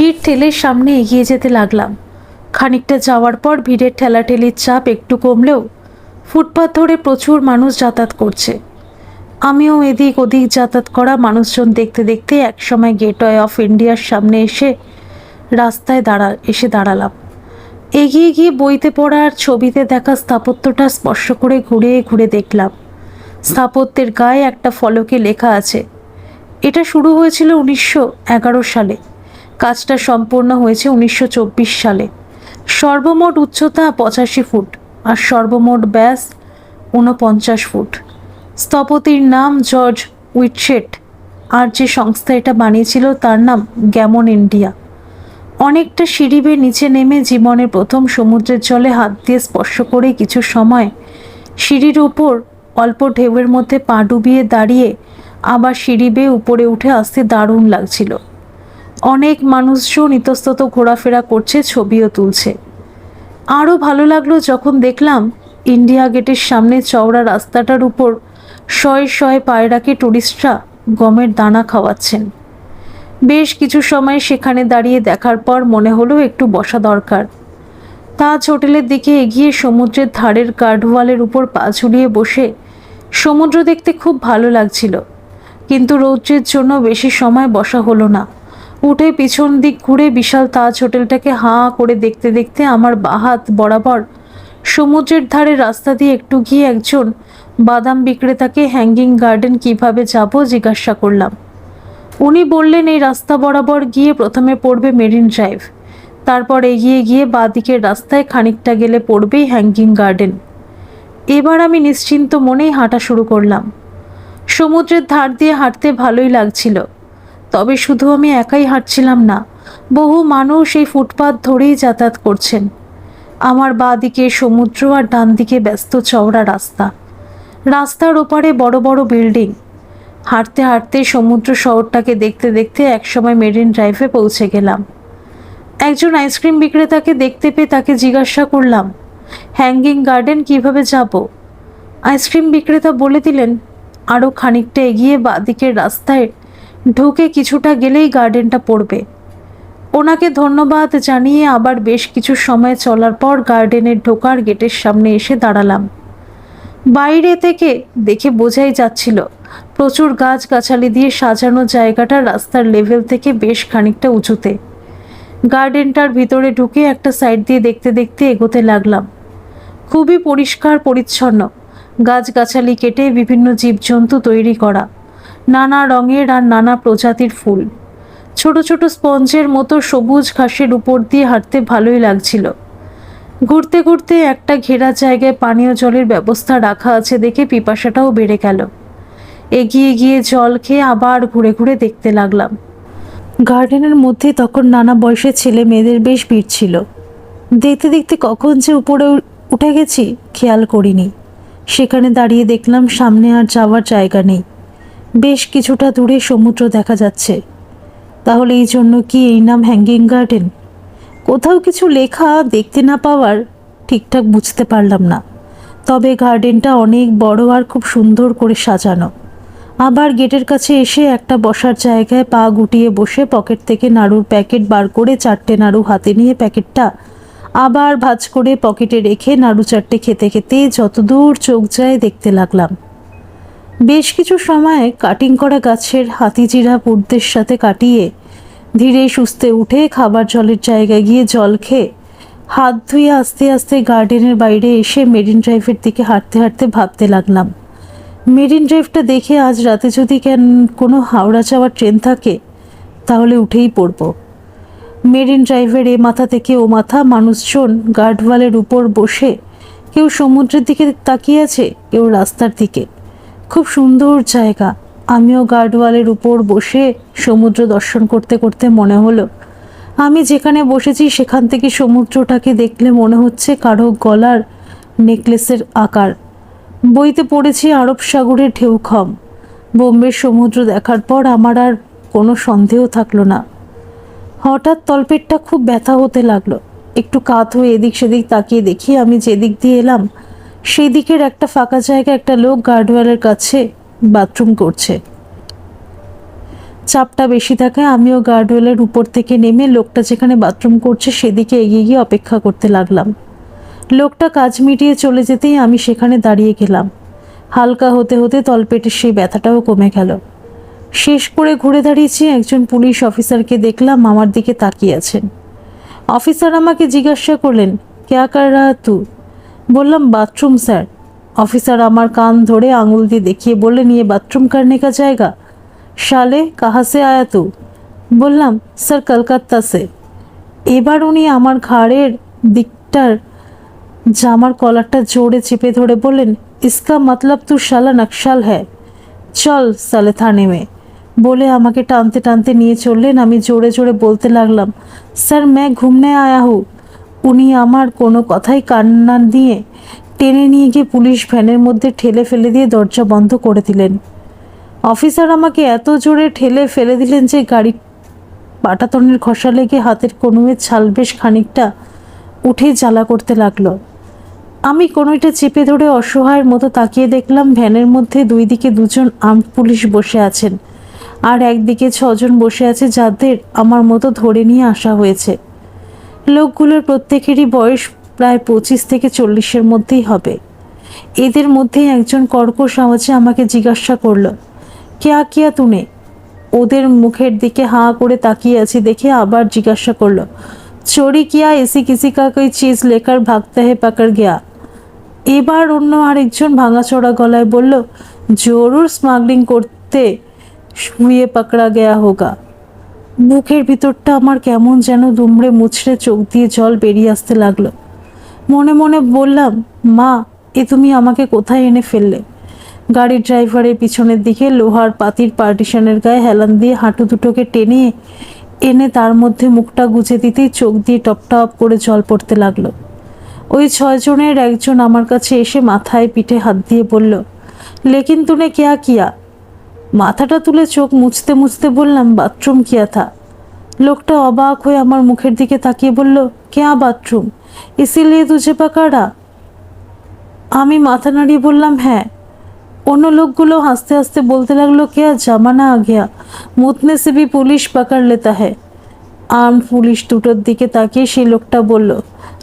ভিড় ঠেলে সামনে এগিয়ে যেতে লাগলাম। খানিকটা যাওয়ার পর ভিড়ের ঠেলাঠেলির চাপ একটু কমলেও ফুটপাত ধরে প্রচুর মানুষ যাতায়াত করছে। আমিও এদিক ওদিক যাতায়াত করা মানুষজন দেখতে দেখতে একসময় গেটওয়ে অফ ইন্ডিয়ার সামনে রাস্তায় দাঁড়ালাম। এগিয়ে গিয়ে বইতে পড়া আর ছবিতে দেখা স্থাপত্যটা স্পর্শ করে ঘুরে ঘুরে দেখলাম। স্থাপত্যের গায়ে একটা ফলকে লেখা আছে, এটা শুরু হয়েছিল 1911 সালে, কাজটা সম্পূর্ণ হয়েছে 1924 সালে। সর্বমোট উচ্চতা 85 ফুট আর সর্বমোট ব্যাস 49 ফুট। স্থপতির নাম জর্জ উইটশেট, আর যে সংস্থা এটা বানিয়েছিল তার নাম গ্যামন ইন্ডিয়া। অনেকটা সিঁড়ি বেয়ে নিচে নেমে জীবনের প্রথম সমুদ্রের জলে হাত দিয়ে স্পর্শ করে কিছু সময় সিঁড়ির উপর অল্প ঢেউয়ের মধ্যে পা ডুবিয়ে দাঁড়িয়ে আবার সিঁড়ি বেয়ে উপরে উঠে আসতে দারুণ লাগছিল। অনেক মানুষজন ইতস্তত ঘোরাফেরা করছে, ছবিও তুলছে। আরও ভালো লাগলো যখন দেখলাম ইন্ডিয়া গেটের সামনে চওড়া রাস্তাটার উপর শয়ে শয়ে পায়রাকে টুরিস্টরা গমের দানা খাওয়াচ্ছেন। বেশ কিছু সময় সেখানে দাঁড়িয়ে দেখার পর মনে হলো একটু বসা দরকার। তাজ হোটেলের দিকে এগিয়ে সমুদ্রের ধারের গার্ডওয়ালের উপর পা ঝুলিয়ে বসে সমুদ্র দেখতে খুব ভালো লাগছিল, কিন্তু রৌদ্রের জন্য বেশি সময় বসা হলো না। উঠে পিছন দিক ঘুরে বিশাল তাজ হোটেলটাকে হাঁ করে দেখতে দেখতে আমার বাহাত বরাবর সমুদ্রের ধারে রাস্তা দিয়ে একটু গিয়ে একজন বাদাম বিক্রেতাকে হ্যাঙ্গিং গার্ডেন কিভাবে যাব জিজ্ঞাসা করলাম। উনি বললেন এই রাস্তা বরাবর গিয়ে প্রথমে পড়বে মেরিন ড্রাইভ, তারপর এগিয়ে গিয়ে বাঁদিকের রাস্তায় খানিকটা গেলে পড়বেই হ্যাঙ্গিং গার্ডেন। এবার আমি নিশ্চিন্ত মনেই হাঁটা শুরু করলাম। সমুদ্রের ধার দিয়ে হাঁটতে ভালোই লাগছিল, তবে শুধু আমি একাই হাঁটছিলাম না, বহু মানুষ এই ফুটপাত ধরেই যাতায়াত করছেন। আমার বাঁ দিকে সমুদ্র আর ডান দিকে ব্যস্ত চওড়া রাস্তা, রাস্তার ওপারে বড় বড় বিল্ডিং। হাঁটতে হাঁটতে সমুদ্র শহরটাকে দেখতে দেখতে একসময় মেরিন ড্রাইভে পৌঁছে গেলাম। একজন আইসক্রিম বিক্রেতাকে দেখতে পেয়ে তাকে জিজ্ঞাসা করলাম, হ্যাঙ্গিং গার্ডেন কিভাবে যাব? আইসক্রিম বিক্রেতা বলে দিলেন, আরও খানিকটা এগিয়ে বাঁদিকের রাস্তায় ঢুকে কিছুটা গেলেই গার্ডেনটা পড়বে। ওনাকে ধন্যবাদ জানিয়ে আবার বেশ কিছু সময় চলার পর গার্ডেনের ঢোকার গেটের সামনে এসে দাঁড়ালাম। বাইরে থেকে দেখে বোঝাই যাচ্ছিল প্রচুর গাছগাছালি দিয়ে সাজানো জায়গাটা রাস্তার লেভেল থেকে বেশ খানিকটা উঁচুতে। গার্ডেনটার ভিতরে ঢুকে একটা সাইড দিয়ে দেখতে দেখতে এগোতে লাগলাম। খুবই পরিষ্কার পরিচ্ছন্ন, গাছগাছালি কেটে বিভিন্ন জীবজন্তু তৈরি করা, নানা রঙের আর নানা প্রজাতির ফুল, ছোট ছোট স্পঞ্জের মতো সবুজ ঘাসের উপর দিয়ে হাঁটতে ভালোই লাগছিল। ঘুরতে ঘুরতে একটা ঘেরা জায়গায় পানীয় জলের ব্যবস্থা রাখা আছে দেখে পিপাসাটাও বেড়ে গেল। এগিয়ে গিয়ে জল খেয়ে আবার ঘুরে ঘুরে দেখতে লাগলাম। গার্ডেনের মধ্যে তখন নানা বয়সের ছেলে মেয়েদের বেশ ভিড় ছিল। দেখতে দেখতে কখন যে উপরে উঠে গেছি খেয়াল করিনি। সেখানে দাঁড়িয়ে দেখলাম সামনে আর যাওয়ার জায়গা নেই, বেশ কিছুটা দূরে সমুদ্র দেখা যাচ্ছে। তাহলে এই জন্য কি এই নাম হ্যাঙ্গিং গার্ডেন? কোথাও কিছু লেখা দেখতে না পাওয়ার ঠিকঠাক বুঝতে পারলাম না, তবে গার্ডেনটা অনেক বড় আর খুব সুন্দর করে সাজানো। আবার গেটের কাছে এসে একটা বসার জায়গায় পা গুটিয়ে বসে পকেট থেকে নাড়ুর প্যাকেট বার করে 4টে নাড়ু হাতে নিয়ে প্যাকেটটা আবার ভাঁজ করে পকেটে রেখে নাড়ু 4টে খেতে খেতে যতদূর চোখ যায় দেখতে লাগলাম। বেশ কিছু সময় কাটিং করা গাছের হাতিজিরা পুরদের সাথে কাটিয়ে ধীরে সুস্থে উঠে খাবার জলের জায়গায় গিয়ে জল খেয়ে হাত ধুয়ে আস্তে আস্তে গার্ডেনের বাইরে এসে মেরিন ড্রাইভের দিকে হাঁটতে হাঁটতে ভাবতে লাগলাম, মেরিন ড্রাইভটা দেখে আজ রাতে যদি কোনো হাওড়া যাওয়ার ট্রেন থাকে তাহলে উঠেই পড়ব। মেরিন ড্রাইভের এ মাথা থেকে ও মাথা মানুষজন গার্ডওয়ালের উপর বসে, কেউ সমুদ্রের দিকে তাকিয়ে আছে, কেউ রাস্তার দিকে। খুব সুন্দর জায়গা। আমিও গার্ডওয়ালের উপর বসে সমুদ্র দর্শন করতে করতে মনে হলো আমি যেখানে বসেছি সেখান থেকে সমুদ্রটাকে দেখলে মনে হচ্ছে কারো গলার নেকলেসের আকার। বইতে পড়েছি আরব সাগরের ঢেউক্ষম। বোম্বের সমুদ্র দেখার পর আমার আর কোনো সন্দেহ থাকলো না। হঠাৎ তলপেটটা খুব ব্যথা হতে লাগলো। একটু কাত হয়ে এদিক সেদিক তাকিয়ে দেখি আমি যেদিক দিয়ে এলাম সেই দিকের একটা ফাঁকা জায়গায় একটা লোক গার্ডওয়ালের কাছে বাথরুম করছে। চাপটা বেশি থাকায় আমিও গার্ডওয়েলের উপর থেকে নেমে লোকটা যেখানে বাথরুম করছে সেদিকে এগিয়ে গিয়ে অপেক্ষা করতে লাগলাম। লোকটা কাজ মিটিয়ে চলে যেতেই আমি সেখানে দাঁড়িয়ে গেলাম। হালকা হতে হতে তলপেটের সেই ব্যথাটাও কমে গেল। শেষ করে ঘুরে দাঁড়িয়েছি, একজন পুলিশ অফিসারকে দেখলাম আমার দিকে তাকিয়ে আছেন। অফিসার আমাকে জিজ্ঞাসা করলেন, ক্যা কর রাহা তু? বললাম, বাথরুম স্যার। অফিসার আমার কান ধরে আঙুল দিয়ে দেখিয়ে বললেন, ইয়ে বাথরুম করনে কা জায়গা? শালে কাহা সে আয়া তু? বললাম, স্যার কলকাতা সে। এবার উনি আমার ঘাড়ের দিকটার জামার কলারটা জোরে চেপে ধরে বললেন, ইসকা মতলব তু শালা নকশাল হ্যায়, চল সালে থানে মে। বলে আমাকে টানতে টানতে নিয়ে চললেন। আমি জোরে জোরে বলতে লাগলাম, স্যার मैं ঘুমনে আয়া হু। উনি আমার কোনো কথাই কান না দিয়ে টেনে নিয়ে গিয়ে পুলিশ ভ্যানের মধ্যে ঠেলে ফেলে দিয়ে দরজা বন্ধ করে দিলেন। অফিসার আমাকে এত জোরে ঠেলে ফেলে দিলেন যে গাড়ির পাটাতনের ঘষা লেগে হাতের কনুইয়ের ছাল বেশ খানিকটা উঠে জ্বালা করতে লাগলো। আমি কনুইটা চেপে ধরে অসহায়ের মতো তাকিয়ে দেখলাম ভ্যানের মধ্যে দুই দিকে দুজন আর্মড পুলিশ বসে আছেন, আর একদিকে 6 জন বসে আছে যাদের আমার মতো ধরে নিয়ে আসা হয়েছে। লোকগুলোর প্রত্যেকেরই বয়স প্রায় 25 থেকে 40-এর মধ্যেই হবে। এদের মধ্যেই একজন কর্কশ আওয়াজে আমাকে জিজ্ঞাসা করলো, ক্যা কিয়া তুনে? ওদের মুখের দিকে হাঁ করে তাকিয়ে আছি দেখে আবার জিজ্ঞাসা করলো, চোরি কিয়া এসি কিসি কা কোই চিজ লেকার ভাগতা হে পাকড় গয়া? এবার অন্য আরেকজন ভাঙাচোরা গলায় বলল, জরুর স্মাগলিং করতে শুয়ে পাকড়া গয়া হোগা। বুকের ভিতরটা আমার কেমন যেন দুমড়ে মুচড়ে চোখ দিয়ে জল বেরিয়ে আসতে লাগলো। মনে মনে বললাম, মা, এ তুমি আমাকে কোথায় এনে ফেললে? গাড়ির ড্রাইভারের পিছনের দিকে লোহার পাতির পার্টিশনের গায়ে হেলান দিয়ে হাঁটু দুটোকে টেনে এনে তার মধ্যে মুখটা গুজে দিতেই চোখ দিয়ে টপ টপ করে জল পড়তে লাগলো। ওই 6 জনের একজন আমার কাছে এসে মাথায় পিঠে হাত দিয়ে বলল, লেকিন তুনে ক্যা কিয়া? মাথাটা তুলে চোখ মুছতে মুছতে বললাম, বাথরুম কিয়া থা। লোকটা অবাক হয়ে আমার মুখের দিকে তাকিয়ে বলল, ক্যা বাথরুম? ইসিলিয়ে তুঝে পাকাড়া? আমি মাথা নাড়িয়ে বললাম, হ্যাঁ। অন্য লোকগুলো হাসতে হাসতে বলতে লাগলো, ক্যা জামানা আ গয়া, মুতনে সে ভি পুলিশ পাকড় লেতা হ্যায়। আর্ম পুলিশ দুটোর দিকে তাকিয়ে সেই লোকটা বলল,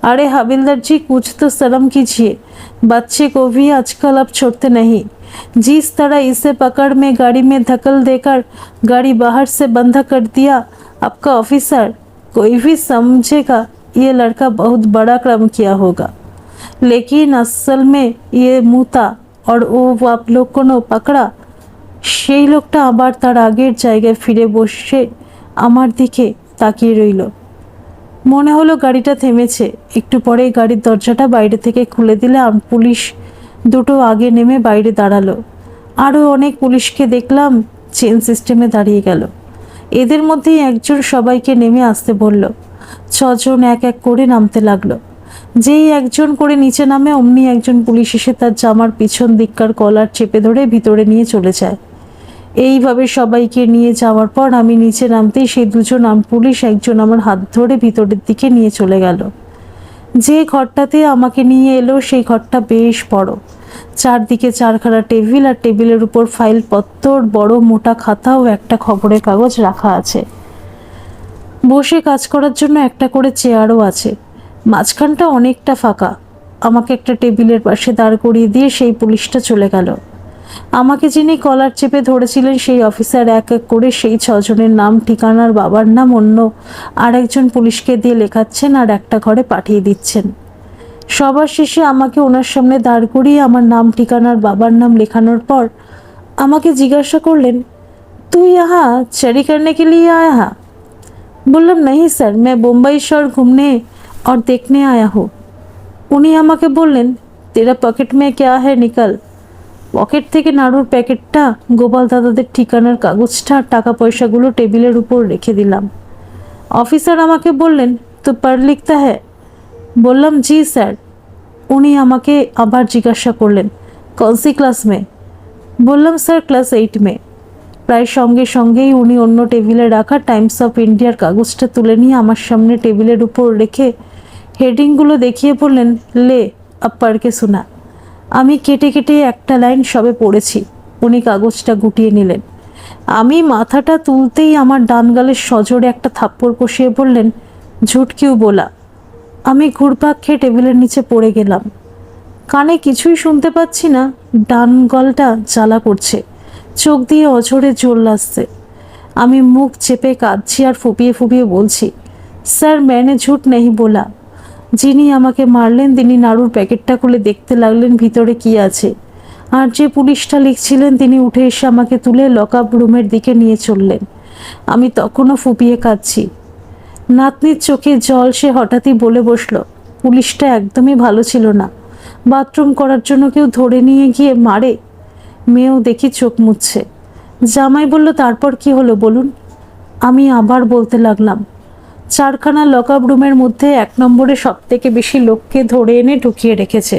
अरे हविलदार जी कुछ तो शर्म कीजिए, बच्चे को भी आजकल अब छोड़ते नहीं। जिस तरह इसे पकड़ में गाड़ी में धक्कल देकर गाड़ी बाहर से बंद कर दिया आपका ऑफिसर, कोई भी समझेगा ये लड़का बहुत बड़ा काम किया होगा, लेकिन असल में ये मुता और वो आप लोग को पकड़ा। সেই লোকটা আবার তার আগের জায়গায় ফিরে বসে আমার দিকে তাকিয়ে রইল। মনে হলো গাড়িটা থেমেছে। একটু পরেই গাড়ির দরজাটা বাইরে থেকে খুলে দিলে পুলিশ দুটো আগে নেমে বাইরে দাঁড়ালো। আরও অনেক পুলিশকে দেখলাম চেন সিস্টেমে দাঁড়িয়ে গেল। এদের মধ্যেই একজন সবাইকে নেমে আসতে বলল। 6 জন এক এক করে নামতে লাগলো। যেই একজন করে নিচে নামে অমনি একজন পুলিশ এসে তার জামার পিছন দিককার কলার চেপে ধরে ভিতরে নিয়ে চলে যায়। এইভাবে সবাইকে নিয়ে যাওয়ার পর আমি নিচে নামতেই সেই 2 জন পুলিশ একজন আমার হাত ধরে ভিতরের দিকে নিয়ে চলে গেল। যে ঘরটাতে আমাকে নিয়ে এলো সেই ঘরটা বেশ বড়। চারদিকে 4খানা টেবিল, আর টেবিলের উপর ফাইল পত্তর, বড় মোটা খাতা ও একটা খবরের কাগজ রাখা আছে। বসে কাজ করার জন্য একটা করে চেয়ারও আছে। মাঝখানটা অনেকটা ফাঁকা। আমাকে একটা টেবিলের পাশে দাঁড় করিয়ে দিয়ে সেই পুলিশটা চলে গেল। আমাকে যিনি কলার চেপে ধরেছিলেন সেই অফিসার এক এক করে সেই 6 জনের নাম, ঠিকানার বাবার নাম অন্য আর একজন পুলিশকে দিয়ে লেখাচ্ছেন আর একটা ঘরে পাঠিয়ে দিচ্ছেন। সবার শেষে আমাকে ওনার সামনে দাঁড় করিয়ে আমার নাম, ঠিকানার বাবার নাম লেখানোর পর আমাকে জিজ্ঞাসা করলেন, তুই ইহা चोरी करने के लिए आया है? বললাম, नहीं सर, मैं मुंबई शहर घूमने और देखने आया हूँ। উনি আমাকে বললেন, तेरा पॉकेट में क्या है निकल। পকেট থেকে নাড়ুর প্যাকেটটা, গোপাল দাদাদের ঠিকানার কাগজটা আর টাকা পয়সাগুলো টেবিলের উপর রেখে দিলাম। অফিসার আমাকে বললেন, তো পড় লিখতা হ্যায়? বললাম, জি স্যার। উনি আমাকে আবার জিজ্ঞাসা করলেন, কনসি ক্লাস মে? বললাম, স্যার ক্লাস 8 মে। প্রায় সঙ্গে সঙ্গেই উনি অন্য টেবিলে রাখা টাইমস অফ ইন্ডিয়ার কাগজটা তুলে নিয়ে আমার সামনে টেবিলের উপর রেখে হেডিংগুলো দেখিয়ে বললেন, লে আব পড় কে শোনা। আমি কেটে কেটে একটা লাইন সবে পড়েছি। উনি কাগজটা গুটিয়ে নিলেন। আমি মাথাটা তুলতেই আমার ডান গালের সজোরে একটা থাপ্পড় কষিয়ে বললেন, ঝুট কিউ বলা। আমি ঘুরপাক খেয়ে টেবিলের নিচে পড়ে গেলাম। কানে কিছুই শুনতে পাচ্ছি না, ডান গলটা জ্বালা করছে, চোখ দিয়ে অঝরে জল আসছে। আমি মুখ চেপে কাঁদছি আর ফুপিয়ে ফুপিয়ে বলছি, স্যার मैंने झूठ नहीं बोला। যিনি আমাকে মারলেন তিনি নাড়ুর প্যাকেটটা খুলে দেখতে লাগলেন ভিতরে কি আছে, আর যে পুলিশটা লিখছিলেন তিনি উঠে এসে আমাকে তুলে লক আপ রুমের দিকে নিয়ে চললেন। আমি তখনও ফুপিয়ে কাঁদছি। নাতনির চোখে জল, সে হঠাৎই বলে বসলো, পুলিশটা একদমই ভালো ছিল না, বাথরুম করার জন্য কেউ ধরে নিয়ে গিয়ে মারে। মেয়েও দেখি চোখ মুছছে। জামাই বলল, তারপর কি হলো বলুন। আমি আবার বলতে লাগলাম, 4খানা লক আপ রুমের মধ্যে 1 নম্বরে সব থেকে বেশি লোককে ধরে এনে ঢুকিয়ে রেখেছে,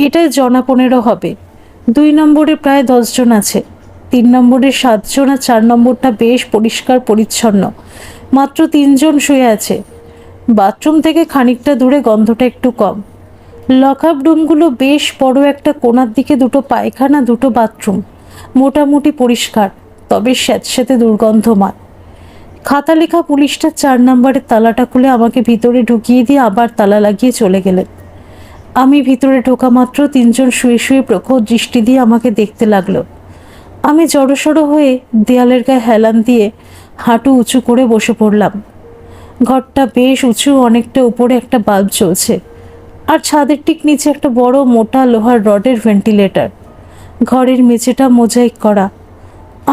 এটাই জনা 15 হবে। 2 নম্বরে প্রায় 10 জন আছে, 3 নম্বরে 7 জন, আর 4 নম্বরটা বেশ পরিষ্কার পরিচ্ছন্ন, মাত্র 3 জন শুয়ে আছে। বাথরুম থেকে খানিকটা দূরে গন্ধটা একটু কম। লক আপ রুমগুলো বেশ বড়, একটা কোণার দিকে 2টো পায়খানা, 2টো বাথরুম, মোটামুটি পরিষ্কার, তবে স্যাঁতস্যাঁতে দুর্গন্ধময়। খাতা লেখা পুলিশটা 4 নম্বরের তালাটা খুলে আমাকে ভিতরে ঢুকিয়ে দিয়ে আবার তালা লাগিয়ে চলে গেলেন। আমি ভিতরে ঢোকা মাত্র 3 জন শুয়ে শুয়ে প্রখর দৃষ্টি দিয়ে আমাকে দেখতে লাগলো। আমি জড়সড় হয়ে দেয়ালের গায়ে হেলান দিয়ে হাঁটু উঁচু করে বসে পড়লাম। ঘরটা বেশ উঁচু, অনেকটা উপরে একটা বাল্ব চলছে, আর ছাদের ঠিক নিচে একটা বড় মোটা লোহার রডের ভেন্টিলেটর। ঘরের মেঝেটা মোজাইক করা।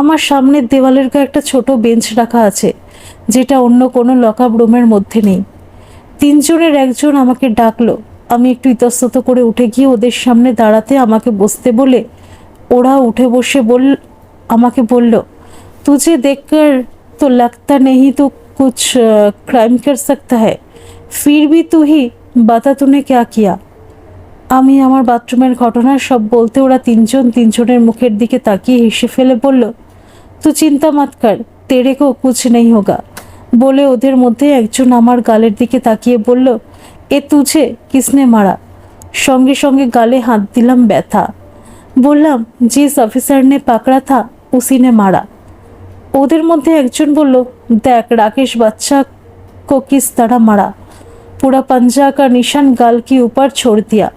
আমার সামনের দেওয়ালের গায়ে একটা ছোট বেঞ্চ রাখা আছে, যেটা অন্য কোনো লক আপ রুমের মধ্যে নেই। 3 জনের একজন আমাকে ডাকলো। আমি একটু ইতস্তত করে উঠে গিয়ে ওদের সামনে দাঁড়াতে আমাকে বসতে বলে ওরা উঠে বসে আমাকে বলল, तुझे देखकर तो लगता नहीं तो कुछ क्राइम कर सकता है, फिर भी तू ही बता तूने क्या किया। আমি আমার বাথরুমের ঘটনা সব বলতে ওরা 3 জন 3 জনের মুখের দিকে তাকিয়ে হেসে ফেলে বলল, তুই চিন্তা মত কর, তেরে কো কুছ নেই হোগা। বলে ওদের মধ্যে একজন আমার গালের দিকে তাকিয়ে বলল, এ তুঝে কিসনে মারা। সঙ্গে সঙ্গে গালে হাত দিলাম, ব্যথা। বললাম, জিস অফিসার নে পাকড়া থা উসি নে মারা। ওদের মধ্যে একজন বলল, দেখ রাকেশ বাচ্চা को किस तरह मारा, पूरा पंजा का निशान गाल के ऊपर छोड़ दिया,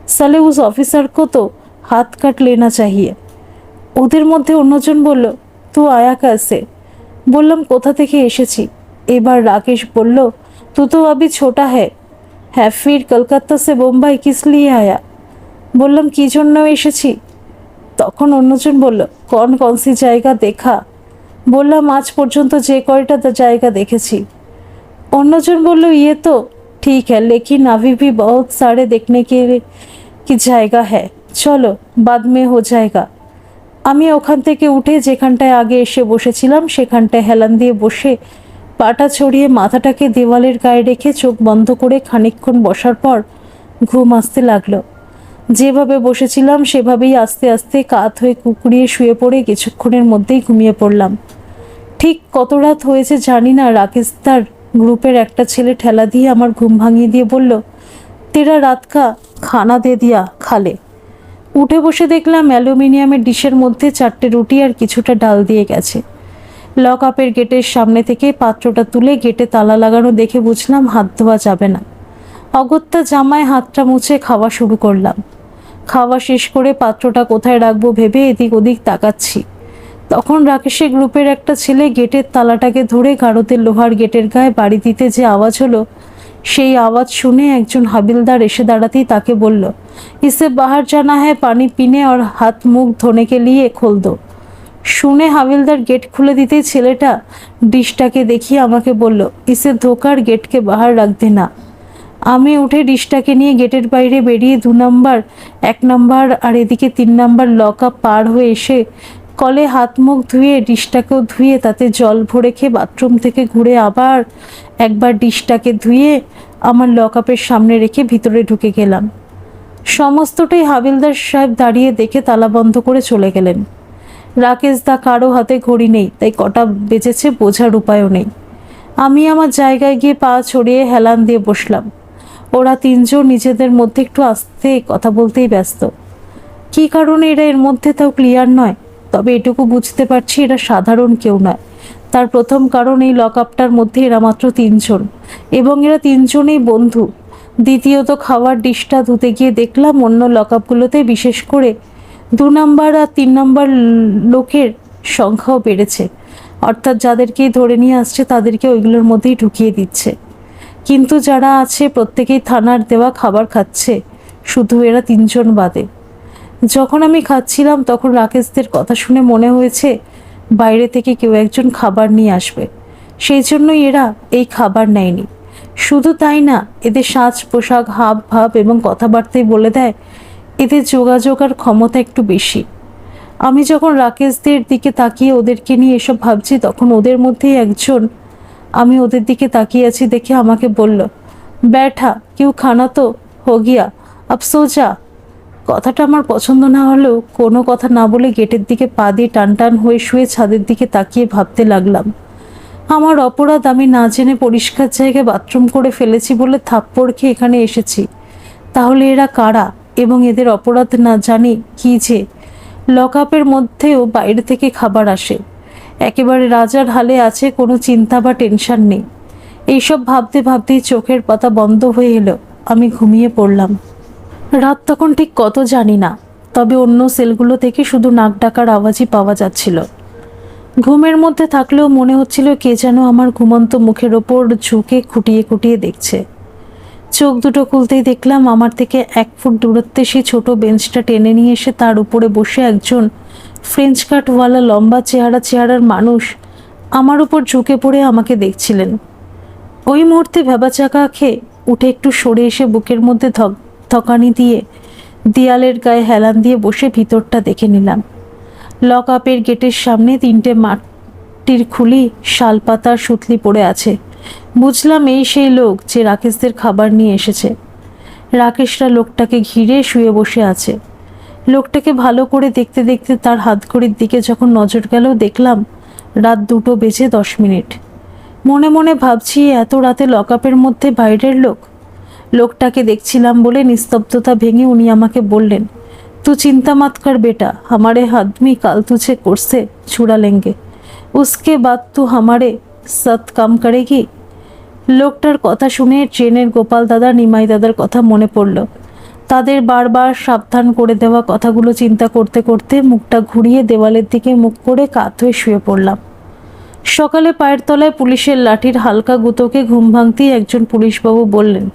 साले उस ऑफिसर को तो हाथ काट लेना चाहिए। ওদের মধ্যে অন্যজন বলল, তু আয়া कैसे। বললাম, কোথা থেকে এসেছি। এবার রাকেশ বলল, তু তো अभी छोटा है, फिर কলকাতা से বোম্বাই किस लिए आया। বললাম, কি জন্য এসেছি। তখন অন্যজন বলল, कौन कौन सी জায়গা দেখা। বললাম, আজ পর্যন্ত যে কয়টা জায়গা দেখেছি। অন্যজন বলল, ये तो ठीक है, लेकिन अभी भी बहुत सारे देखने के की জায়গা है, চলো बाद में हो जाएगा। আমি ওখান থেকে উঠে যেখানটায় আগে এসে বসেছিলাম সেখানটায় হেলান দিয়ে বসে পাটা ছড়িয়ে মাথাটাকে দেওয়ালের গায়ে রেখে চোখ বন্ধ করে খানিকক্ষণ বসার পর ঘুম আসতে লাগলো। যেভাবে বসেছিলাম সেভাবেই আস্তে আস্তে কাত হয়ে কুকড়িয়ে শুয়ে পড়ে কিছুক্ষণের মধ্যেই ঘুমিয়ে পড়লাম। ঠিক কত রাত হয়েছে জানি না, রাকেশ তার গ্রুপের একটা ছেলে ঠেলা দিয়ে আমার ঘুম ভাঙিয়ে দিয়ে বলল, তেরা রাত কা খানা দে দিয়া খালে। উঠে বসে দেখলাম অ্যালুমিনিয়ামের ডিশের মধ্যে 4টে রুটি আর কিছুটা ডাল দিয়ে গেছে। লক আপের গেটের সামনে থেকে পাত্রটা তুলে গেটে তালা লাগানো দেখে বুঝলাম হাত ধোয়া যাবে না। অগত্যা জামায় হাতটা মুছে খাওয়া শুরু করলাম। খাওয়া শেষ করে পাত্রটা কোথায় রাখবো ভেবে এদিক ওদিক তাকাচ্ছি। তখন রাকেশের গ্রুপের একটা ছেলে গেটের তালাটাকে ধরে গারদের লোহার গেটের গায়ে বাড়ি দিতে যে আওয়াজ হলো, সেই আওয়াজ শুনে একজন হাবিলদার এসে দাঁড়াতেই তাকে বলল, ইসে বাহার জানা হ্যায় পানি পিনে আর হাত মুখ ধোনে কে লিয়ে খোল দো। শুনে হাবিলদার গেট খুলে দিতেই ছেলেটা ডিশটাকে দেখিয়ে আমাকে বলল, ইসে ধোকার গেটকে বাহার রাখ দে না। আমি উঠে ডিশটাকে নিয়ে গেটের বাইরে বেরিয়ে 2 নম্বর 1 নম্বর আর এদিকে 3 নম্বর লক আপ পার হয়ে এসে কলে হাত মুখ ধুয়ে ডিশটাকেও ধুয়ে তাতে জল ভরে খেয়ে বাথরুম থেকে ঘুরে আবার একবার ডিশটাকে ধুয়ে আমার লক আপের সামনে রেখে ভিতরে ঢুকে গেলাম। সমস্তটাই হাবিলদার সাহেব দাঁড়িয়ে দেখে তালা বন্ধ করে চলে গেলেন। রাকেশ দা কারো হাতে ঘড়ি নেই, তাই কটা বেজেছে বোঝার উপায়ও নেই। আমি আমার জায়গায় গিয়ে পা ছড়িয়ে হেলান দিয়ে বসলাম। ওরা 3 জন নিজেদের মধ্যে একটু আস্তে কথা বলতেই ব্যস্ত। কি কারণে এরা এর মধ্যে তাও ক্লিয়ার নয়। তবে এটুকু বুঝতে পারছি এরা সাধারণ কেউ নয়। তার প্রথম কারণ, এই লকআপটার মধ্যে এরা মাত্র 3 জন এবং এরা 3জনেই বন্ধু। দ্বিতীয়ত, খাওয়ার ডিশটা ধুতে গিয়ে দেখলাম অন্য লকআপগুলোতে বিশেষ করে 2 নম্বর আর 3 নম্বর লোকের সংখ্যাও বেড়েছে, অর্থাৎ যাদেরকেই ধরে নিয়ে আসছে তাদেরকে ওইগুলোর মধ্যেই ঢুকিয়ে দিচ্ছে। কিন্তু যারা আছে প্রত্যেকেই থানার দেওয়া খাবার খাচ্ছে, শুধু এরা 3জন বাদে। যখন আমি খাচ্ছিলাম তখন রাকেশদের কথা শুনে মনে হয়েছে বাইরে থেকে কেউ একজন খাবার নিয়ে আসবে, সেই জন্যই এরা এই খাবার নেয়নি। শুধু তাই না, এদের সাজ পোশাক, হাব ভাব এবং কথাবার্তায় বলে দেয় এদের যোগাযোগ আর ক্ষমতা একটু বেশি। আমি যখন রাকেশদের দিকে তাকিয়ে ওদেরকে নিয়ে এসব ভাবছি, তখন ওদের মধ্যেই একজন, আমি ওদের দিকে তাকিয়ে আছি দেখে আমাকে বলল, ব্যাঠা কেউ খানা তো হো গিয়া, আব সো যা। কথাটা আমার পছন্দ না হলেও কোনো কথা না বলে গেটের দিকে পা দিয়ে টান টান হয়ে শুয়ে ছাদের দিকে তাকিয়ে ভাবতে লাগলাম, আমার অপরাধ, আমি না জেনে পরিষ্কার জায়গায় বাথরুম করে ফেলেছি বলে থাপ্পড় খেয়ে এখানে এসেছি। তাহলে এরা কারা এবং এদের অপরাধ না জানি কি যে লকআপের মধ্যেও বাইরে থেকে খাবার আসে, একেবারে রাজার হালে আছে, কোনো চিন্তা বা টেনশন নেই। এইসব ভাবতে ভাবতেই চোখের পাতা বন্ধ হয়ে এলো, আমি ঘুমিয়ে পড়লাম। রাত তখন ঠিক কত জানি না, তবে অন্য সেলগুলো থেকে শুধু নাক ডাকার আওয়াজই পাওয়া যাচ্ছিল। ঘুমের মধ্যে থাকলেও মনে হচ্ছিল কে যেন আমার ঘুমন্ত মুখের ওপর ঝুঁকে খুঁটিয়ে খুঁটিয়ে দেখছে। চোখ দুটো খুলতেই দেখলাম আমার থেকে 1 ফুট দূরত্বে সেই ছোট বেঞ্চটা টেনে নিয়ে এসে তার উপরে বসে একজন ফ্রেঞ্চ কাটওয়ালা লম্বা চেহারার মানুষ আমার উপর ঝুঁকে পড়ে আমাকে দেখছিলেন। ওই মুহূর্তে ভ্যাবাচাকা খেয়ে উঠে একটু সরে এসে বুকের মধ্যে ধকানি দিয়ে দেয়ালের গায়ে হেলান দিয়ে বসে ভিতরটা দেখে নিলাম। লকআপের গেটের সামনে 3টে মাটির খুলি শালপাতার সুতলি পড়ে আছে। বুঝলাম এই সেই লোক যে রাকেশদের খাবার নিয়ে এসেছে। রাকেশরা লোকটাকে ঘিরে শুয়ে বসে আছে। লোকটাকে ভালো করে দেখতে দেখতে তার হাতঘড়ির দিকে যখন নজর গেল, দেখলাম রাত 2:10। মনে মনে ভাবছি এত রাতে লকআপের মধ্যে বাইরের লোক। লোকটাকে দেখছিলাম বলে নিস্তব্ধতা ভেঙে উনি আমাকে বললেন, तू चिंता मत कर बेटा, हमारे आदमी कल तुझे कोर्ट से छुड़ा लेंगे, उसके बाद तू हमारे साथ काम करेगी। লোকটার কথা শুনে ট্রেনের গোপাল দাদা, নিমাই দাদার কথা মনে পড়ল। তাদের বারবার সাবধান করে দেওয়া কথাগুলো চিন্তা করতে করতে মুখটা ঘুরিয়ে দেওয়ালের দিকে মুখ করে কাত হয়ে শুয়ে পড়লাম। সকালে পায়ের তলায় পুলিশের লাঠির হালকা গুঁতোকে ঘুম ভাঙতেই একজন পুলিশবাবু বললেন,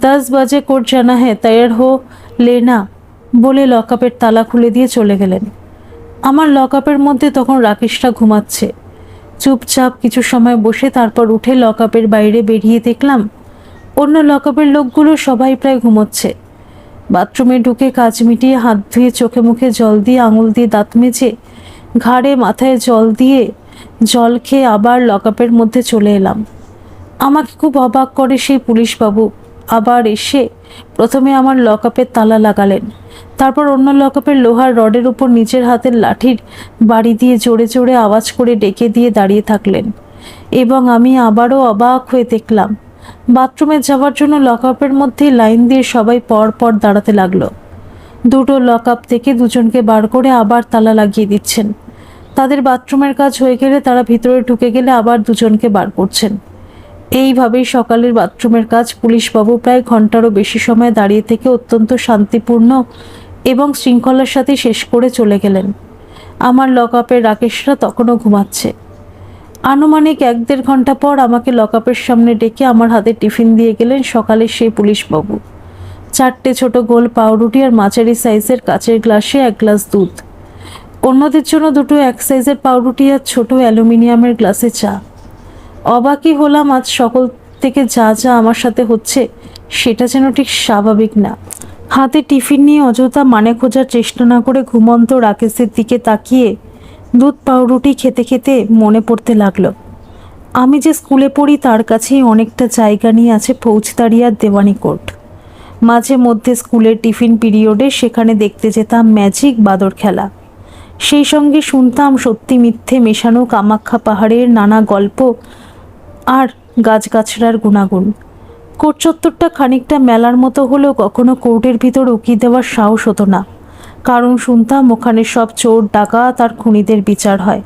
10 বাজে কোর্ট জানা হ্যাঁ, তৈয়ার হো লেনা, বলে লকআপের তালা খুলে দিয়ে চলে গেলেন। আমার লকআপের মধ্যে তখন রাকেশরা ঘুমাচ্ছে। চুপচাপ কিছু সময় বসে তারপর উঠে লকআপের বাইরে বেরিয়ে দেখলাম অন্য লকআপের লোকগুলো সবাই প্রায় ঘুমোচ্ছে। বাথরুমে ঢুকে কাজ মিটিয়ে হাত ধুয়ে চোখে মুখে জল দিয়ে আঙুল দিয়ে দাঁত মেজে ঘাড়ে মাথায় জল খেয়ে আবার লকআপের মধ্যে চলে এলাম। আমাকে খুব অবাক করে সেই পুলিশবাবু আবার এসে প্রথমে আমার লকআপের তালা লাগালেন, তারপর অন্য লকআপের লোহার রডের উপর নিজের হাতের লাঠির বাড়ি দিয়ে জোরে জোরে আওয়াজ করে ডেকে দিয়ে দাঁড়িয়ে থাকলেন। এবং আমি আবারও অবাক হয়ে দেখলাম বাথরুমে যাওয়ার জন্য লকআপের মধ্যে লাইন দিয়ে সবাই পর পর দাঁড়াতে লাগলো। 2টো লকআপ থেকে 2জনকে বার করে আবার তালা লাগিয়ে দিচ্ছেন। তাদের বাথরুমের কাজ হয়ে গেলে তারা ভিতরে ঢুকে গেলে আবার 2জনকে বার করছেন। এইভাবেই সকালের বাথরুমের কাজ পুলিশবাবু প্রায় ঘন্টারও বেশি সময় দাঁড়িয়ে থেকে অত্যন্ত শান্তিপূর্ণ এবং শৃঙ্খলার সাথে শেষ করে চলে গেলেন। আমার লকআপের রাকেশরা তখনও ঘুমাচ্ছে। আনুমানিক 1-1.5 ঘন্টা পর আমাকে লকআপের সামনে ডেকে আমার হাতে টিফিন দিয়ে গেলেন সকালের সেই পুলিশবাবু। 4টে ছোট গোল পাউরুটি আর মাঝারি সাইজের কাচের গ্লাসে 1 গ্লাস দুধ। অন্যদের জন্য 2টো 1 সাইজের পাউরুটি আর ছোট অ্যালুমিনিয়ামের গ্লাসে চা। অবাকই হলাম, আজ সকাল থেকে যা যা আমার সাথে হচ্ছে সেটা যেন ঠিক স্বাভাবিক না। হাতে টিফিন নিয়ে অযথা মানে খোঁজার চেষ্টা না করে ঘুমন্ত রাকেশের দিকে তাকিয়ে দুধ পাউরুটি খেতে খেতে মনে পড়তে লাগলো আমি যে স্কুলে পড়ি তার কাছেই অনেকটা জায়গা নিয়ে আছে ফৌজদারি আর দেওয়ানি কোর্ট। মাঝে মধ্যে স্কুলের টিফিন পিরিয়ডে সেখানে দেখতে যেতাম ম্যাজিক, বাদর খেলা। সেই সঙ্গে শুনতাম সত্যি মিথ্যে মেশানো কামাখ্যা পাহাড়ের নানা গল্প আর গাছগাছড়ার গুণাগুণ। কোর্ট চত্বরটা খানিকটা মেলার মতো হলেও কখনো কোর্টের ভিতর উকি দেওয়ার সাহস হতো না, কারণ শুনতাম ওখানে সব চোর ডাকাত আর খুনিদের বিচার হয়।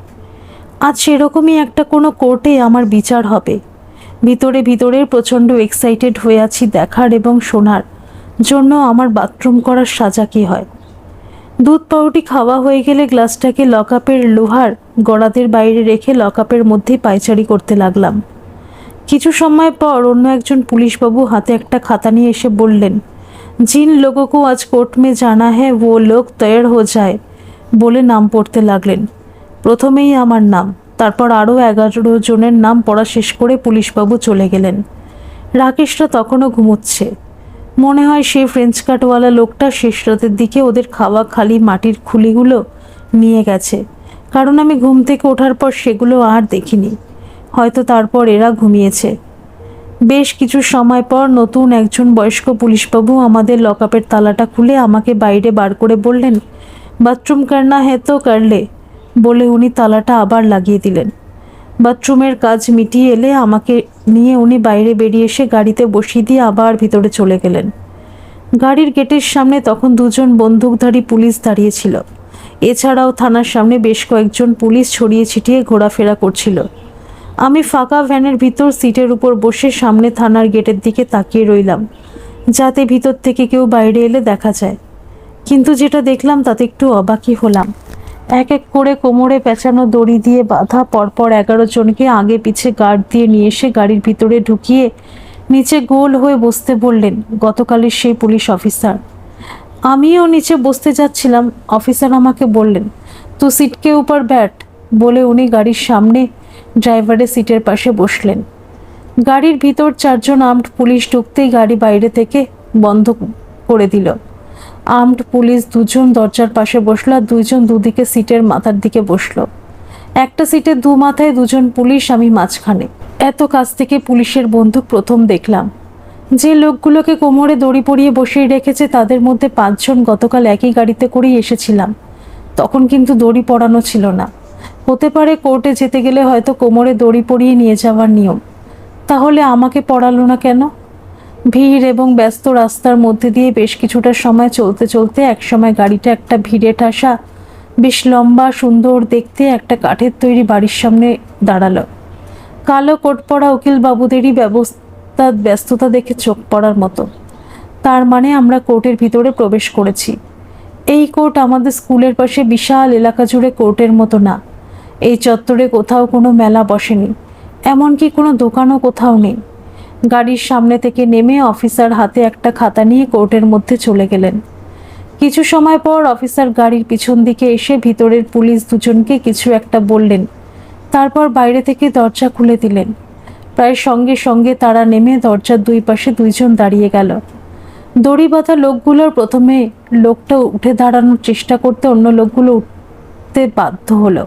আজ সেরকমই একটা কোনো কোর্টে আমার বিচার হবে। ভিতরে ভিতরে প্রচণ্ড এক্সাইটেড হয়ে আছি দেখার এবং শোনার জন্য আমার বাথরুম করার সাজা কী হয়। দুধ পাউরুটি খাওয়া হয়ে গেলে গ্লাসটাকে লকআপের লোহার গড়াদের বাইরে রেখে লকআপের মধ্যেই পায়চারি করতে লাগলাম। কিছু সময় পর অন্য একজন পুলিশবাবু হাতে একটা খাতা নিয়ে এসে বললেন, जिन लोगों को आज कोर्ट में जाना है वो लोग तैयार हो जाए বলে নাম পড়তে লাগলেন। প্রথমেই আমার নাম, তারপর আরও 11 জনের নাম পড়া শেষ করে পুলিশবাবু চলে গেলেন। রাকেশরা তখনও ঘুমোচ্ছে। মনে হয় সেই ফ্রেঞ্চ কাটওয়ালা লোকটা শেষ রাতের দিকে ওদের খাওয়া খালি মাটির খুলিগুলো নিয়ে গেছে, কারণ আমি ঘুম থেকে ওঠার পর সেগুলো আর দেখিনি। হয়তো তারপর এরা ঘুমিয়েছে। বেশ কিছু সময় পর নতুন একজন বয়স্ক পুলিশবাবু আমাদের লকআপের তালাটা খুলে আমাকে বাইরে বার করে বললেন, বাথরুম করনা হে তো করলে, বলে উনি তালাটা আবার লাগিয়ে দিলেন। বাথরুমের কাজ মিটিয়ে এলে আমাকে নিয়ে উনি বাইরে বেরিয়ে এসে গাড়িতে বসিয়ে দিয়ে আবার ভিতরে চলে গেলেন। গাড়ির গেটের সামনে তখন 2 জন বন্দুকধারী পুলিশ দাঁড়িয়েছিল। এছাড়াও থানার সামনে বেশ কয়েকজন পুলিশ ছড়িয়ে ছিটিয়ে ঘোরাফেরা করছিল। আমি ফাঁকা ভ্যানের ভিতর সিটের উপর বসে সামনে থানার গেটের দিকে তাকিয়ে রইলাম, যাতে ভিতর থেকে কেউ বাইরে এলে দেখা যায়। কিন্তু যেটা দেখলাম তাতে একটু অবাকই হলাম। এক এক করে কোমরে পেঁচানো দড়ি দিয়ে বাঁধা পরপর 11 জনকে আগে পিছে গার্ড দিয়ে নিয়ে এসে গাড়ির ভিতরে ঢুকিয়ে নিচে গোল হয়ে বসতে বললেন গতকালের সেই পুলিশ অফিসার। আমিও নিচে বসতে যাচ্ছিলাম। অফিসার আমাকে বললেন, তু সিটকে উপর ব্যাট, বলে উনি গাড়ির সামনে ড্রাইভারের সিটের পাশে বসলেন। গাড়ির ভিতর 4 জন আর্মড পুলিশ ঢুকতেই গাড়ি বাইরে থেকে বন্ধ করে দিল। আর্মড পুলিশ 2 জন দরজার পাশে বসলো আর 2 জন দুদিকে সিটের মাথার দিকে বসলো। একটা সিটে 2 মাথায় 2 জন পুলিশ, আমি মাঝখানে। এত কাছ থেকে পুলিশের বন্দুক প্রথম দেখলাম। যে লোকগুলোকে কোমরে দড়ি পরিয়ে বসিয়ে রেখেছে তাদের মধ্যে 5 জন গতকাল একই গাড়িতে করেই এসেছিলাম। তখন কিন্তু দড়ি পরানো ছিল না। হতে পারে কোর্টে যেতে গেলে হয়তো কোমরে দড়ি পরিয়ে নিয়ে যাওয়ার নিয়ম। তাহলে আমাকে পড়ালো না কেন? ভিড় এবং ব্যস্ত রাস্তার মধ্যে দিয়ে বেশ কিছুটা সময় চলতে চলতে একসময় গাড়িটা একটা ভিড়ে ঠাসা বেশ লম্বা সুন্দর দেখতে একটা কাঠের তৈরি বাড়ির সামনে দাঁড়ালো। কালো কোট পরা উকিল বাবুদেরই ব্যস্ততা দেখে চোখ পড়ার মতো। তার মানে আমরা কোর্টের ভিতরে প্রবেশ করেছি। এই কোর্ট আমাদের স্কুলের পাশে বিশাল এলাকা জুড়ে কোর্টের মতো না। এই চত্বরে কোথাও কোনো মেলা বসেনি, এমনকি কোনো দোকানও কোথাও নেই। গাড়ির সামনে থেকে নেমে অফিসার হাতে একটা খাতা নিয়ে কোর্টের মধ্যে চলে গেলেন। কিছু সময় পর অফিসার গাড়ির পিছন দিকে এসে ভিতরের পুলিশ 2 জনকে কিছু একটা বললেন, তারপর বাইরে থেকে দরজা খুলে দিলেন। প্রায় সঙ্গে সঙ্গে তারা নেমে দরজার 2 পাশে 2 জন দাঁড়িয়ে গেল। দড়ি বাঁধা লোকগুলোর প্রথমে লোকটা উঠে দাঁড়ানোর চেষ্টা করতে অন্য লোকগুলো উঠতে বাধ্য হলো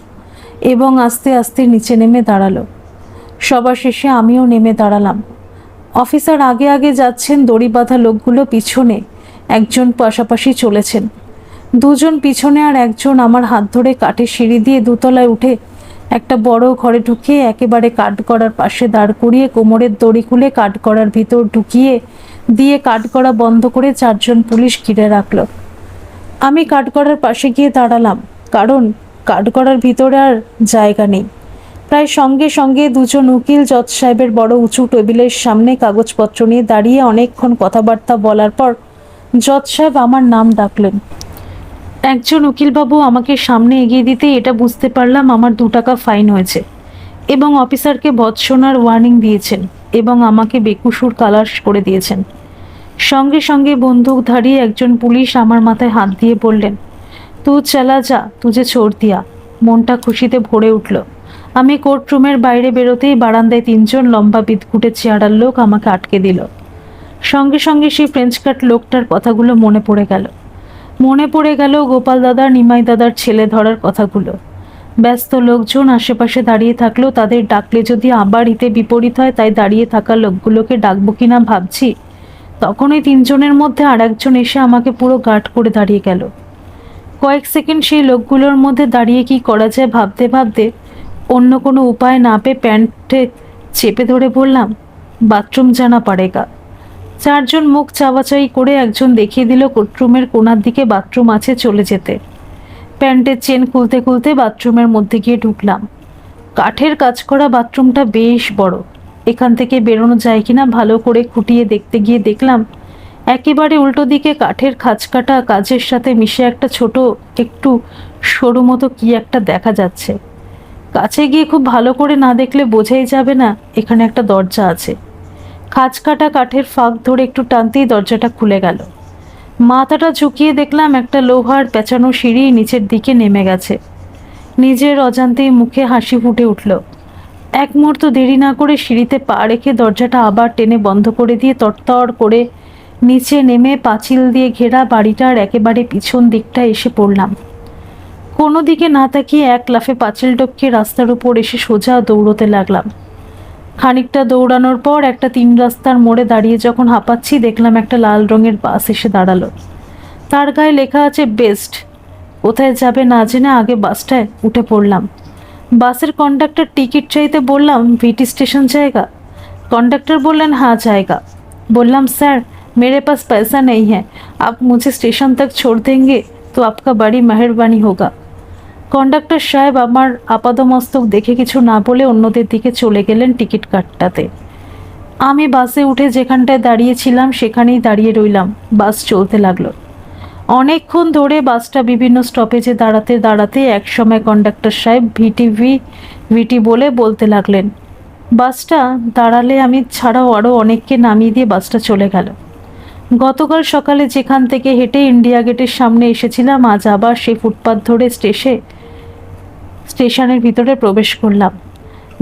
এবং আস্তে আস্তে নিচে নেমে দাঁড়ালো। সবার শেষে আমিও নেমে দাঁড়ালাম। অফিসার আগে আগে যাচ্ছেন, দড়ি বাঁধা লোকগুলো পিছনে, একজন পাশাপাশি চলেছেন। 2 জন পিছনে আর একজন আমার হাত ধরে কাঠের সিঁড়ি দিয়ে 2 তলায় উঠে একটা বড় ঘরে ঢুকিয়ে একেবারে কাঠগড়ার পাশে দাঁড় করিয়ে কোমরের দড়ি খুলে কাঠগড়ার ভিতর ঢুকিয়ে দিয়ে কাঠগড়া বন্ধ করে 4 জন পুলিশ ঘিরে রাখলো। আমি কাঠগড়ার পাশে গিয়ে দাঁড়ালাম, কারণ কাঠগড়ার ভিতরে আর জায়গা নেই। প্রায় সঙ্গে সঙ্গে 2 জন উকিল জজ সাহেবের বড় উঁচু টেবিলের সামনে কাগজপত্র নিয়ে দাঁড়িয়ে অনেকক্ষণ কথাবার্তা বলার পর জজ সাহেব আমার নাম ডাকলেন। একজন উকিলবাবু আমাকে সামনে এগিয়ে দিতে এটা বুঝতে পারলাম আমার 2 টাকা ফাইন হয়েছে এবং অফিসারকে ভৎসনার ওয়ার্নিং দিয়েছেন এবং আমাকে বেকসুর কালার করে দিয়েছেন। সঙ্গে সঙ্গে বন্দুকধারী একজন পুলিশ আমার মাথায় হাত দিয়ে বললেন, তু চলা যা, তুঝে ছোড় দিয়া। মনটা খুশিতে ভরে উঠল। আমি কোর্টরুমের বাইরে বেরোতেই বারান্দায় 3 জন লম্বা বিদঘুটে চেহারার লোক আমাকে আটকে দিল। সঙ্গে সঙ্গে সেই ফ্রেঞ্চ কাট লোকটার কথাগুলো মনে পড়ে গেল গোপাল দাদার, নিমাই দাদার ছেলে ধরার কথাগুলো। ব্যস্ত লোকজন আশেপাশে দাঁড়িয়ে থাকলেও তাদের ডাকলে যদি আবার হিতে বিপরীত হয়, তাই দাঁড়িয়ে থাকা লোকগুলোকে ডাকবো কিনা ভাবছি। তখন ওই 3 জনের মধ্যে আর একজন এসে আমাকে পুরো গার্ড করে দাঁড়িয়ে গেল। কয়েক সেকেন্ড সেই লোকগুলোর মধ্যে দাঁড়িয়ে কি করা যায় ভাবতে ভাবতে অন্য কোনো উপায় না পেয়ে প্যান্টে চেপে ধরে বললাম, বাথরুম জানা পারেগা। চারজন মুখ চাওয়াচাই করে একজন দেখিয়ে দিল কোটরুমের কোণার দিকে বাথরুম আছে, চলে যেতে। প্যান্টের চেন খুলতে খুলতে বাথরুমের মধ্যে গিয়ে ঢুকলাম। কাঠের কাজ করা বাথরুমটা বেশ বড়। এখান থেকে বেরোনো যায় কিনা ভালো করে খুঁটিয়ে দেখতে গিয়ে দেখলাম একেবারে উল্টো দিকে কাঠের খাঁজকাটা কাজের সাথে মিশে একটা ছোট, একটু সরু মতো কি একটা দেখা যাচ্ছে। কাছে গিয়ে খুব ভালো করে না দেখলে বোঝাই যাবে না এখানে একটা দরজা আছে। খাঁজকাটা কাঠের ফাঁক ধরে একটু টানতেই দরজাটা খুলে গেল। মাথাটা ঝুঁকিয়ে দেখলাম একটা লোহার পেঁচানো সিঁড়ি নিচের দিকে নেমে গেছে। নিজের অজান্তেই মুখে হাসি ফুটে উঠল। এক মুহূর্ত দেরি না করে সিঁড়িতে পা রেখে দরজাটা আবার টেনে বন্ধ করে দিয়ে তরতর করে নিচে নেমে পাঁচিল দিয়ে ঘেরা বাড়িটার একেবারে পিছন দিকটা এসে পড়লাম। কোনো দিকে না তাকিয়ে এক লাফে পাঁচিল টপকে রাস্তার উপর এসে সোজা দৌড়তে লাগলাম। খানিকটা দৌড়ানোর পর একটা 3 রাস্তার মোড়ে দাঁড়িয়ে যখন হাঁপাচ্ছি দেখলাম একটা লাল রঙের বাস এসে দাঁড়ালো। তার গায়ে লেখা আছে বেস্ট। কোথায় যাবে না জেনে আগে বাসটায় উঠে পড়লাম। বাসের কন্ডাক্টর টিকিট চাইতে বললাম ভিটি স্টেশন जाएगा। कंडक्टर बोलन हाँ जाएगा। बोललाम सर मेरे पास पैसा नहीं है, आप मुझे स्टेशन तक छोड़ देंगे तो आपका बड़ी मेहरबानी होगा। কন্ডাক্টর সাহেব আমার আপাদমস্তক দেখে কিছু না বলে অন্যদের দিকে চলে গেলেন টিকিট কাটটাতে। আমি বাসে উঠে যেখানটায় দাঁড়িয়েছিলাম সেখানেই দাঁড়িয়ে রইলাম। বাস চলতে লাগলো। অনেকক্ষণ ধরে বাসটা বিভিন্ন স্টপেজে দাঁড়াতে দাঁড়াতে একসময় কন্ডাক্টর সাহেব ভিটিভি ভিটি বলে বলতে লাগলেন। বাসটা দাঁড়ালে আমি ছাড়াও আরও অনেককে নামিয়ে দিয়ে বাসটা চলে গেল। গতকাল সকালে যেখান থেকে হেঁটে ইন্ডিয়া গেটের সামনে এসেছিলাম আজ আবার সেই ফুটপাথ ধরে স্টেশনের ভিতরে প্রবেশ করলাম।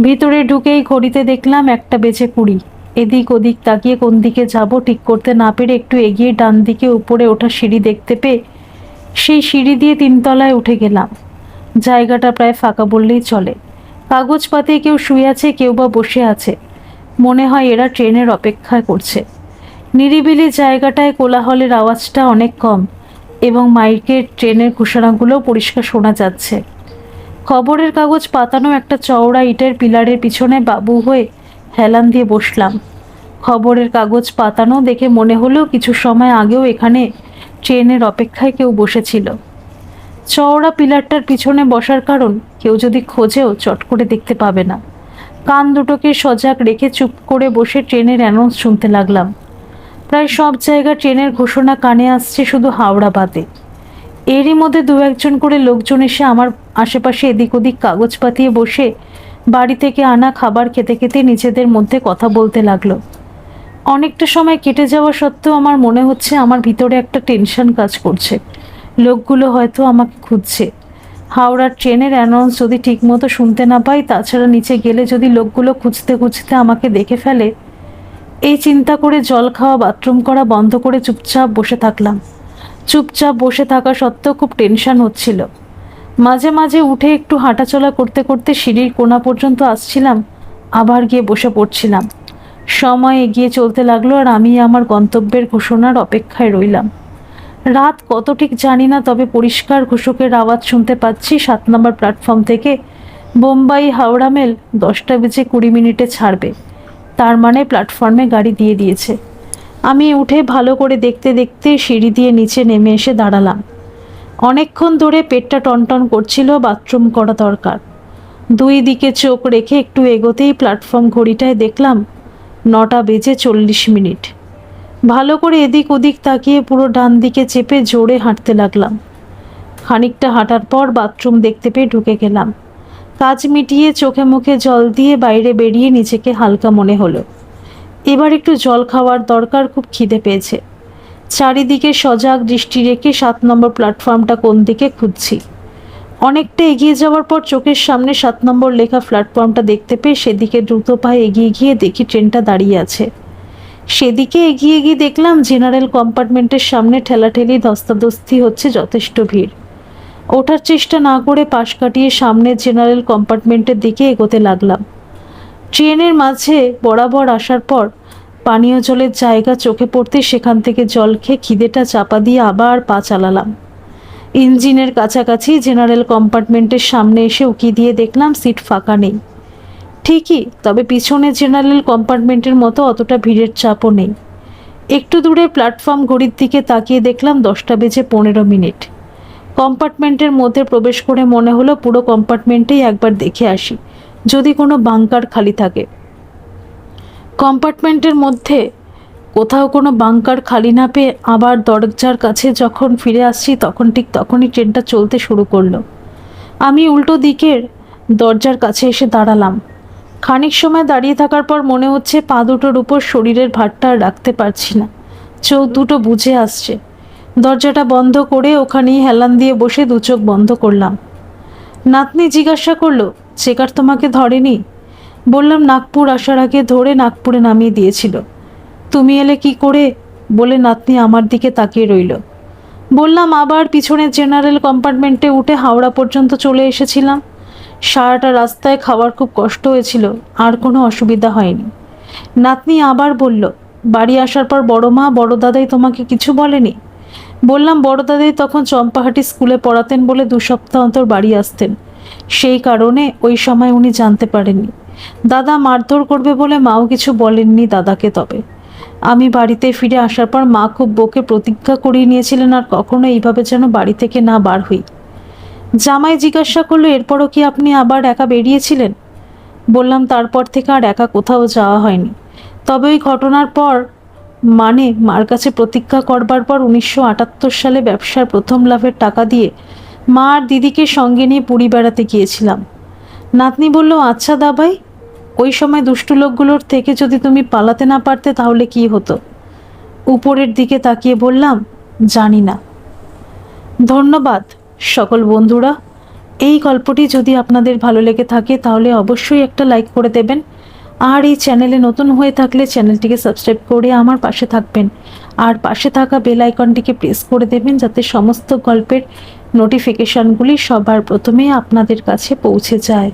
ভিতরে ঢুকেই ঘড়িতে দেখলাম 1:20। এদিক ওদিক তাকিয়ে কোন দিকে যাব ঠিক করতে না পেরে একটু এগিয়ে ডান দিকে উপরে ওঠা সিঁড়ি দেখতে পেয়ে সেই সিঁড়ি দিয়ে 3 তলায় উঠে গেলাম। জায়গাটা প্রায় ফাঁকা বললেই চলে। কাগজ পাতে কেউ শুয়ে আছে, কেউ বা বসে আছে। মনে হয় এরা ট্রেনের অপেক্ষা করছে। নিরিবিলি জায়গাটায় কোলাহলের আওয়াজটা অনেক কম এবং মাইকের ট্রেনের ঘোষণাগুলো পরিষ্কার শোনা যাচ্ছে। খবরের কাগজ পাতানো একটা চওড়া ইটের পিলারের পিছনে বাবু হয়ে হেলান দিয়ে বসলাম। খবরের কাগজ পাতানো দেখে মনে হলো কিছু সময় আগেও এখানে ট্রেনের অপেক্ষায় কেউ বসেছিল। চওড়া পিলারটার পিছনে বসার কারণ কেউ যদি খোঁজেও চট করে দেখতে পাবে না। কান দুটোকে সজাগ রেখে চুপ করে বসে ট্রেনের অ্যানাউন্স শুনতে লাগলাম। প্রায় সব জায়গায় ট্রেনের ঘোষণা কানে আসছে, শুধু হাওড়া বাদে। এরই মধ্যে 2-1জন করে লোকজন এসে আমার আশেপাশে এদিক ওদিক কাগজ পাতিয়ে বসে বাড়ি থেকে আনা খাবার খেতে খেতে নিজেদের মধ্যে কথা বলতে লাগলো। অনেকটা সময় কেটে যাওয়া সত্ত্বেও আমার মনে হচ্ছে আমার ভিতরে একটা টেনশন কাজ করছে। লোকগুলো হয়তো আমাকে খুঁজছে। হাওড়ার ট্রেনের অ্যানাউন্স যদি ঠিকমতো শুনতে না পাই, তাছাড়া নিচে গেলে যদি লোকগুলো খুঁজতে খুঁজতে আমাকে দেখে ফেলে, এই চিন্তা করে জল খাওয়া বাথরুম করা বন্ধ করে চুপচাপ বসে থাকলাম। চুপচাপ বসে থাকা সত্ত্বেও খুব টেনশন হচ্ছিল। মাঝে মাঝে উঠে একটু হাঁটাচলা করতে করতে সিঁড়ির কোণা পর্যন্ত আসছিলাম, আবার গিয়ে বসে পড়ছিলাম। সময় এগিয়ে চলতে লাগলো আর আমি আমার গন্তব্যের ঘোষণার অপেক্ষায় রইলাম। রাত কত ঠিক জানি না, তবে পরিষ্কার ঘোষকের আওয়াজ শুনতে পাচ্ছি 7 নম্বর প্ল্যাটফর্ম থেকে বোম্বাই হাওড়া মেল 10:20 ছাড়বে। তার মানে প্ল্যাটফর্মে গাড়ি দিয়ে দিয়েছে। আমি উঠে ভালো করে দেখতে দেখতে সিঁড়ি দিয়ে নিচে নেমে এসে দাঁড়ালাম। অনেকক্ষণ ধরে পেটটা টনটন করছিল, বাথরুম করা দরকার। 2 দিকে চোখ রেখে একটু এগোতেই প্ল্যাটফর্ম ঘড়িটায় দেখলাম 9:40। ভালো করে এদিক ওদিক তাকিয়ে পুরো ডান দিকে চেপে জোরে হাঁটতে লাগলাম। খানিকটা হাঁটার পর বাথরুম দেখতে পেয়ে ঢুকে গেলাম। কাজ মিটিয়ে চোখে মুখে জল দিয়ে বাইরে বেরিয়ে নিজেকে হালকা মনে হলো। এবার একটু জল খাওয়ার দরকার, খুব খিদে পেয়েছে। চারিদিকে সজাগ দৃষ্টি রেখে 7 নম্বর প্ল্যাটফর্মটা কোন দিকে খুঁজছি। অনেকটা এগিয়ে যাওয়ার পর চোখের সামনে 7 নম্বর লেখা প্ল্যাটফর্মটা দেখতে পেয়ে সেদিকে দ্রুত পায়ে এগিয়ে গিয়ে দেখি ট্রেনটা দাঁড়িয়ে আছে। সেদিকে এগিয়ে গিয়ে দেখলাম জেনারেল কম্পার্টমেন্টের সামনে ঠেলাঠেলি ধস্তাধস্তি হচ্ছে, যথেষ্ট ভিড়। ওঠার চেষ্টা না করে পাশ কাটিয়ে সামনের জেনারেল কম্পার্টমেন্টের দিকে এগোতে লাগলাম। ট্রেনের মাঝে বরাবর আসার পর পানীয় জলের জায়গা চোখে পড়তে সেখান থেকে জল খেয়ে খিদেটা চাপা দিয়ে আবার পা চালালাম। ইঞ্জিনের কাছাকাছি জেনারেল কম্পার্টমেন্টের সামনে এসে উকি দিয়ে দেখলাম সিট ফাঁকা নেই ঠিকই, তবে পিছনের জেনারেল কম্পার্টমেন্টের মতো অতটা ভিড়ের চাপও নেই। একটু দূরে প্ল্যাটফর্ম ঘড়ির দিকে তাকিয়ে দেখলাম 10:15। কম্পার্টমেন্টের মধ্যে প্রবেশ করে মনে হলো পুরো কম্পার্টমেন্টেই একবার দেখে আসি, যদি কোনো বাঙ্কার খালি থাকে। কম্পার্টমেন্টের মধ্যে কোথাও কোনো বাঙ্কার খালি না পেয়ে আবার দরজার কাছে যখন ফিরে আসছি ঠিক তখনই ট্রেনটা চলতে শুরু করলো। আমি উল্টো দিকের দরজার কাছে এসে দাঁড়ালাম। খানিক সময় দাঁড়িয়ে থাকার পর মনে হচ্ছে পা দুটোর উপর শরীরের ভারটা আর রাখতে পারছি না, চোখ দুটো বুজে আসছে। দরজাটা বন্ধ করে ওখানেই হেলান দিয়ে বসে দু চোখ বন্ধ করলাম। নাতনি জিজ্ঞাসা করলো, চেকার তোমাকে ধরেনি? বললাম নাগপুর আসার আগে ধরে নাগপুরে নামিয়ে দিয়েছিল। তুমি এলে কি করে? বলে নাতনি আমার দিকে তাকিয়ে রইল। বললাম আবার পিছনের জেনারেল কম্পার্টমেন্টে উঠে হাওড়া পর্যন্ত চলে এসেছিলাম। সারাটা রাস্তায় খাওয়ার খুব কষ্ট হয়েছিল, আর কোনো অসুবিধা হয়নি। নাতনি আবার বলল, বাড়ি আসার পর বড় মা বড় দাদাই তোমাকে কিছু বলেনি? বললাম বড় দাদাই তখন চম্পাহাটি স্কুলে পড়াতেন বলে 2 সপ্তাহ অন্তর বাড়ি আসতেন, সেই কারণে ওই সময় উনি জানতে পারেননি। দাদা মারধর করবে বলে মাও কিছু বলেননি দাদাকে। তবে আমি বাড়িতে ফিরে আসার পর মা খুব বকে প্রতিজ্ঞা করিয়ে নিয়েছিলেন আর কখনো এইভাবে যেন বাড়ি থেকে না বার হই। জামাই জিজ্ঞাসা করলো, এরপরও কি আপনি আবার একা বেরিয়েছিলেন? বললাম তারপর থেকে আর একা কোথাও যাওয়া হয়নি। তবে ওই ঘটনার পর মার কাছে প্রতিজ্ঞা করবার পর 1978 সালে ব্যবসার প্রথম লাভের টাকা দিয়ে মা আর দিদিকে সঙ্গে নিয়ে পুরী বেড়াতে গিয়েছিলাম। নাতনি বলল, আচ্ছা দাবাই, ওই সময় দুষ্টু লোকগুলোর থেকে যদি তুমি পালাতে না পারতে তাহলে কি হতো? উপরের দিকে তাকিয়ে বললাম, জানি না। ধন্যবাদ সকল বন্ধুরা। এই গল্পটি যদি আপনাদের ভালো লেগে থাকে তাহলে অবশ্যই একটা লাইক করে দেবেন, আর এই চ্যানেলে নতুন হয়ে থাকলে চ্যানেলটিকে সাবস্ক্রাইব করে আমার পাশে থাকবেন, আর পাশে থাকা বেল আইকনটিকে প্রেস করে দেবেন যাতে সমস্ত গল্পের নোটিফিকেশনগুলি সবার প্রথমে আপনাদের কাছে পৌঁছে যায়।